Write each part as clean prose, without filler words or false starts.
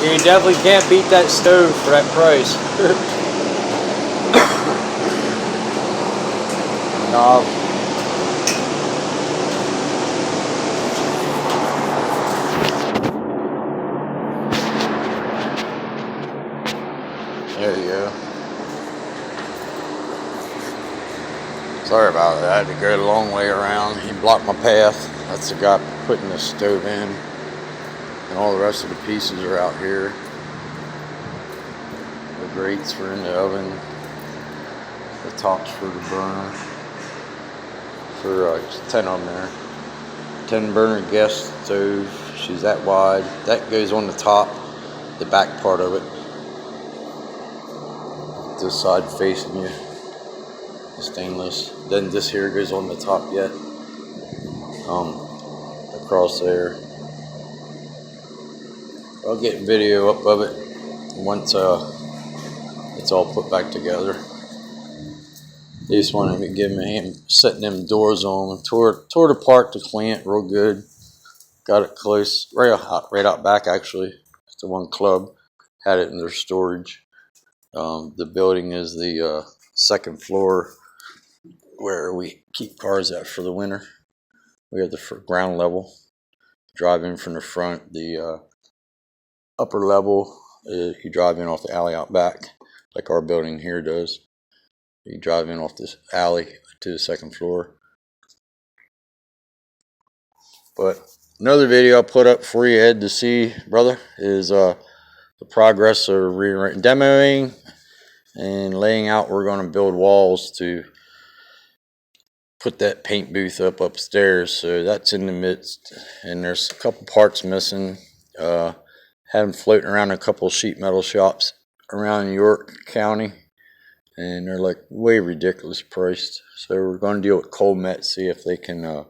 You definitely can't beat that stove for that price. Knob. There you go. Sorry about that. I had to go a long way around. He blocked my path. That's the guy putting the stove in. And all the rest of the pieces are out here. The grates were in the oven. The tops for the burner. For 10 of them there. 10 burner gas stove. She's that wide. That goes on the top, the back part of it. This side facing you. The stainless. Then this here goes on the top yet. Across there. I'll get video up of it once it's all put back together. They just wanted me to give him setting them doors on. Tore it apart to clean it real good. Got it close, right out back actually. It's the one club had it in their storage. The building is the second floor where we keep cars at for the winter. We have the ground level. Drive in from the front. The upper level, you drive in off the alley out back, like our building here does. You drive in off this alley to the second floor. But another video I put up for you, Ed, to see, brother, is the progress of demoing and laying out. We're going to build walls to put that paint booth up upstairs. So that's in the midst, and there's a couple parts missing. Had them floating around a couple sheet metal shops around York County, and they're like way ridiculous priced. So we're going to deal with Colmet, see if they can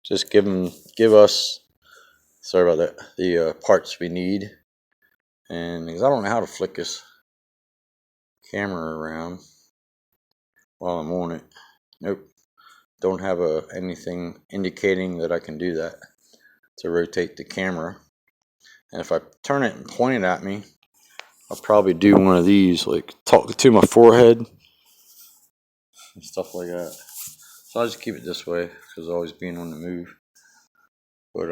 just give us, sorry about that, the parts we need. And because I don't know how to flick this camera around while I'm on it. Nope, don't have anything indicating that I can do that to rotate the camera. And if I turn it and point it at me, I'll probably do one of these, like talk to my forehead and stuff like that. So I'll just keep it this way because always being on the move. But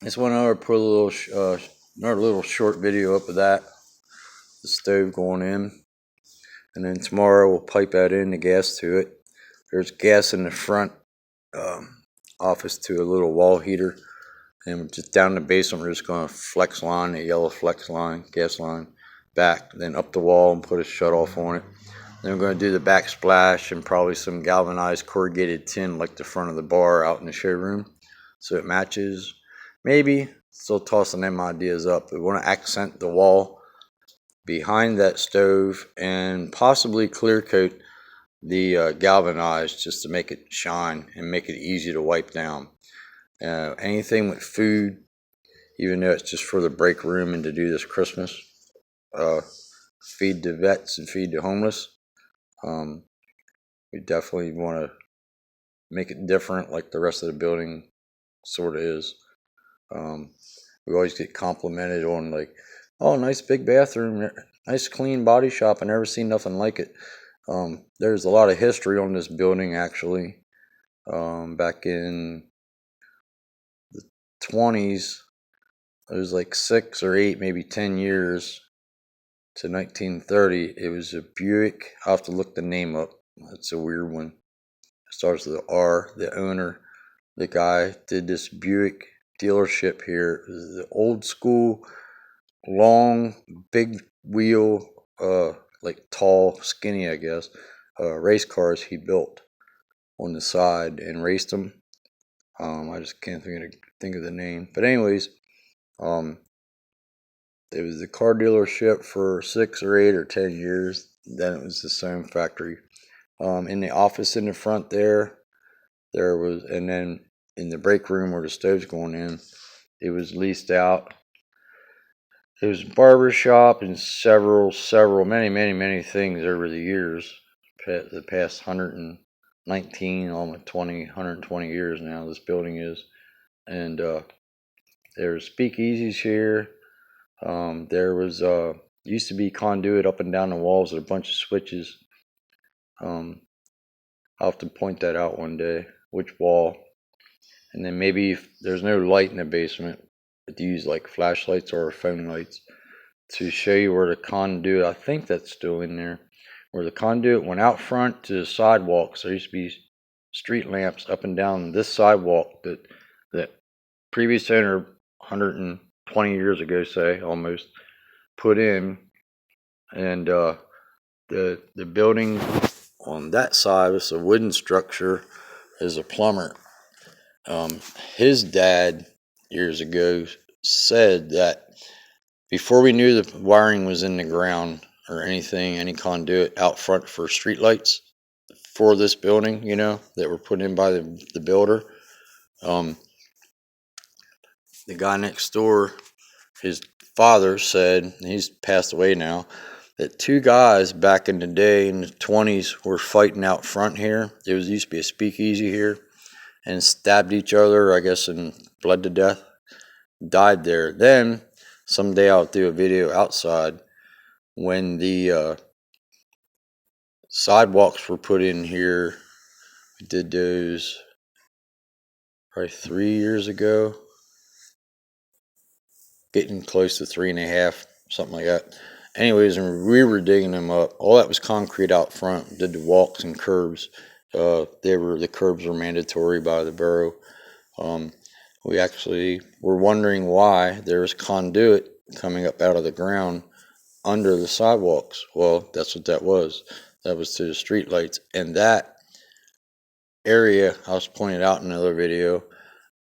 just want to put a little another little short video up of that, the stove going in, and then tomorrow we'll pipe that in, the gas to it. There's gas in the front office to a little wall heater, and just down the basement we're just going to flex line, a yellow flex line, gas line, back, then up the wall and put a shut off on it. Then we're going to do the backsplash and probably some galvanized corrugated tin like the front of the bar out in the showroom, so it matches. Maybe still tossing them ideas up. We want to accent the wall behind that stove and possibly clear coat the galvanized just to make it shine and make it easy to wipe down. Anything with food, even though it's just for the break room and to do this Christmas, feed the vets and feed the homeless. We definitely want to make it different like the rest of the building sort of is. We always get complimented on like, oh, nice big bathroom, nice clean body shop. I never seen nothing like it. There's a lot of history on this building actually. Back in the 20s, it was like 6 or 8, maybe 10 years to 1930. It was a Buick. I'll have to look the name up. It's a weird one. It starts with the R. The owner, the guy, did this Buick dealership here. It was the old school, long, big wheel, like tall, skinny, I guess, race cars he built on the side and raced them. I just can't think of the name. But anyways, it was the car dealership for 6 or 8 or 10 years. Then it was the same factory. In the office in the front there was, and then in the break room where the stove's going in, it was leased out. It was a barber shop and many things over the years. The past 119, almost 120 years now, this building is. And there's speakeasies here. There was used to be conduit up and down the walls with a bunch of switches. I'll have to point that out one day, which wall. And then maybe if there's no light in the basement, to use like flashlights or phone lights to show you where the conduit, I think that's still in there, where the conduit went out front to the sidewalks. There used to be street lamps up and down this sidewalk that previous owner 120 years ago, say, almost, put in. And the building on that side was a wooden structure, is a plumber. His dad years ago said that before we knew the wiring was in the ground or anything, any conduit out front for street lights for this building, you know, that were put in by the builder, the guy next door, his father said, and he's passed away now, that two guys back in the day in the 20s were fighting out front here. It was used to be a speakeasy here, and stabbed each other, I guess, and bled to death. Died there. Then someday I'll do a video outside when the sidewalks were put in here. We did those probably 3 years ago, getting close to 3.5, something like that. Anyways, and we were digging them up. All that was concrete out front. Did the walks and curbs. The curbs were mandatory by the borough. We actually were wondering why there was conduit coming up out of the ground under the sidewalks. Well, that's what that was. That was to the street lights. And that area, I was pointed out in another video,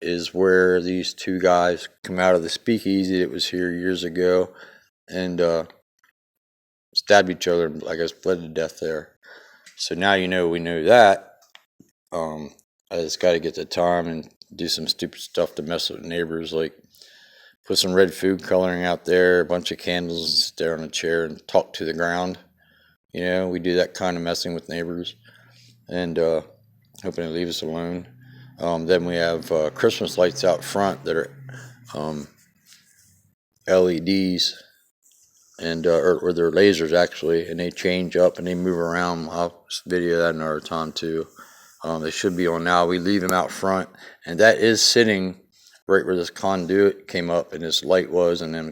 is where these two guys come out of the speakeasy that was here years ago and stabbed each other, I guess bled to death there. So now we know that. I just got to get the time and do some stupid stuff to mess with neighbors, like put some red food coloring out there, a bunch of candles, sit there on a chair and talk to the ground. You know, we do that kind of messing with neighbors, and hoping to leave us alone. Then we have Christmas lights out front that are LEDs, and or they're lasers actually, and they change up and they move around. I'll video that another time too. They should be on now. We leave them out front, and that is sitting right where this conduit came up and this light was, and then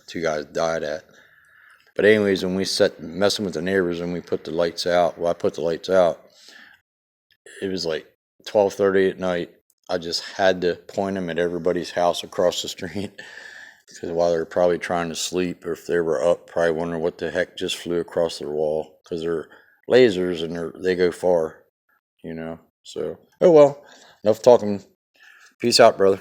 two guys died at. But anyways, when we messing with the neighbors and we put the lights out, I put the lights out. It was like 12:30 at night. I just had to point them at everybody's house across the street, because while they're probably trying to sleep, or if they were up, probably wondering what the heck just flew across their wall, because they're lasers and they go far. You know, so, oh well, enough talking. Peace out, brother.